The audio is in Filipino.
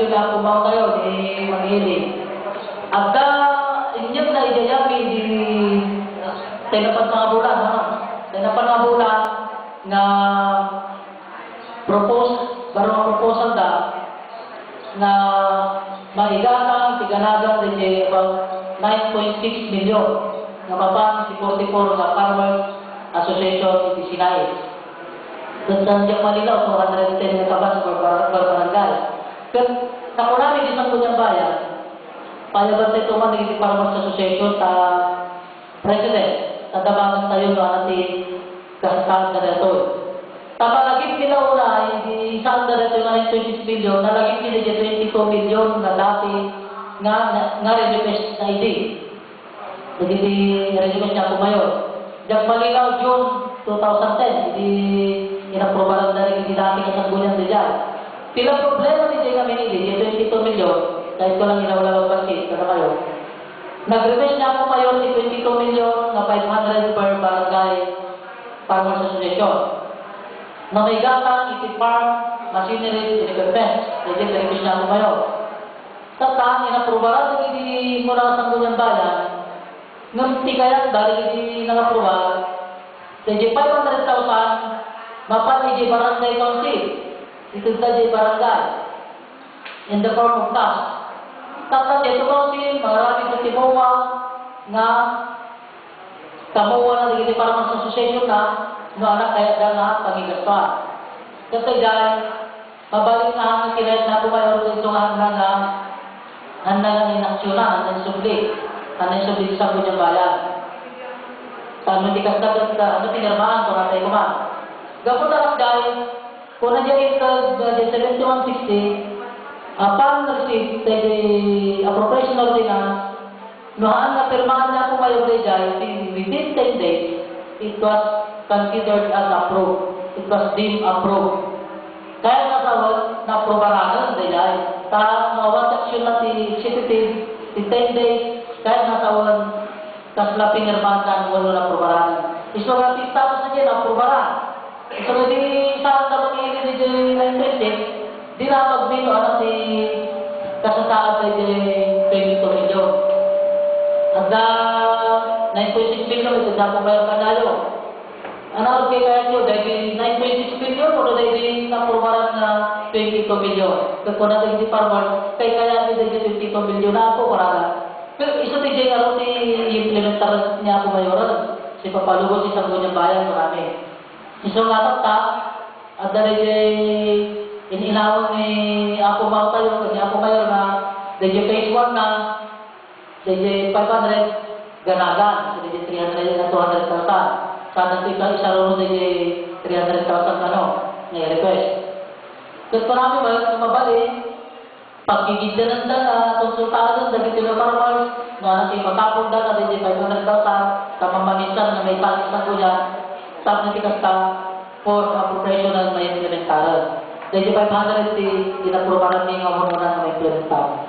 di ako mau tayo di Manili. Ada inyong na idayami di tinapat mga bulan, ano? Tinapat mga bulan na proposal na maigatang tiganagang di about 9.6 million na papang si 44 na Farmers Association di Sinai. Dan yang Manila 210 na kabas per barangay. Pero nakunami di Sangguniang Bayan, payagan sa ito man di Farmers Association ta President, tadabangan tayo na natin kasakaan na dito. Tapalagip nila una, hindi isang na dito na 26 million, nalagip nila 22 million na dati nga request na ID. Jadi request niya po ngayon. Yang Malinaw June 2010, hindi inaprobaran na rin dati kasanggunian din dyan. Tila problema ni Jay namin hindi, 22 million, dahil ko lang inawala pansin, kada kayo. Nag-request niya po ngayon ni 22 million na 500 per barangay Farmers Association. Na may gatang, iti-farm, machinery, equipment. Jadi request niya po ngayon. Tata, inaprobaran na hindi mo na Sangguniang Bayan, ngamti kaya dahil hindi nang-aprobal, jadi 500,000 mapan di barangay council. Itu saja barangay. In the form of cash. Tata dito council, marami sa timuwa nga tamuwa na di Farmers Association na no anak kaya na pangigaspa. Kasi dahil mabalik na ang kinahit na pumayor sa itong handa ng inaksyonan, handa ng subli. Handa ng subli sa Sangguniang Bayan. Ano di kasdagat ka, ano pinirmaan kung natay kuman. Gapon na dahil, kung nandiyan ka 7160, upon receipt the appropriation ordinance, nohaan na pirmahan na po kayo within 10 days, it was considered as approved. It was deemed approved. Kaya na-aprobaran dahil mawag aksyon na si executive in 10 days, kaya natawan kasla pinirmahan wala na-aprobaran. Iso nga tapos na dyan, na-aprobaran. Iso nga di saan na mag-iili di 926, di na magbilo anak si kasataan di 22 million. At 9.6 million, ito na kung mayroon ka nayo. Ano kaya kaya nyo, dahil 9.6 million, o dahil na-aprobaran na 22 million. Kung natin si Farmer, kaya nyo dahil 22 million na ako, paraga. Pero isa din dyan araw si implementar niya ako mayoran. Si Papalugo, si Sangguniang Bayan, marami. Isang natata, at dahil inilawang ni ako mau tayo, kasi ako mayor na, dahil phase 1 na, dahil 500 ganagan, dahil 300 na 200,000. Sana ito isa rin dahil 300,000 na request. Kasi marami ba, mabalik, pagkikita na konsultahan ng dagiti na farmers, na natin matapong na dahil 500,000, kamamanisan na may talis na kuya, tapos natikas ka for appropriation na may implementaran. Dahil 500, inaprobaran niya ang mga na may implementaran.